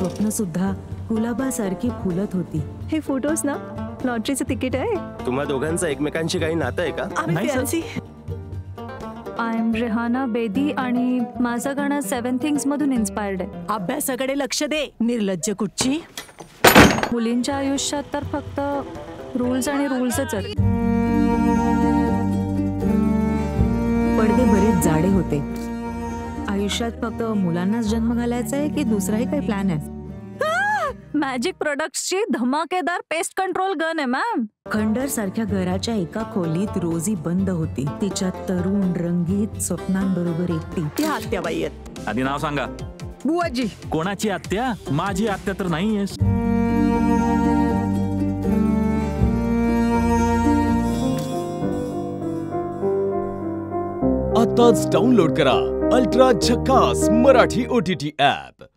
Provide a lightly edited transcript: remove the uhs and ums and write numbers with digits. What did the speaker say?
स्वप्न सुद्धा गुलाबासारखी फुलत होती. हे फोटोज ना लॉटरीचं तिकीट आहे. तुम्हा दोघांचं एकमेकांशी काही नातं आहे का? आम्ही fiancé. I am Rehana Bedi आणि माझं गाणं 7 थिंग्स मधून इन्स्पायर्ड आहे. अभ्यासाकडे लक्ष दे, निर्लज्ज कुठची. मुलींच्या आयुष्यात तर फक्त रूल्स आणि रूल्सच आहेत. पडदे बरेच जाडे होते. आयुष्यात फक्त मुलांनाच जन्म घालायचा आहे की दुसराही काही प्लॅन आहे? मॅजिक प्रोडक्ट्सची धमाकेदार पेस्ट कंट्रोल गन आहे मॅम. खंडर सारख्या घराच्या एका खोलीत रोजी बंद होती. तिच्या तरुण रंगीत स्वप्नांबरोबर एकटी. ती आत्याबाई आहेत. आधी नाव सांगा. बुवाजी. कोणाची आत्या? माझी आत्या तर नाहीयेस. आताच डाउनलोड करा अल्ट्रा झकास मराठी OTT ॲप.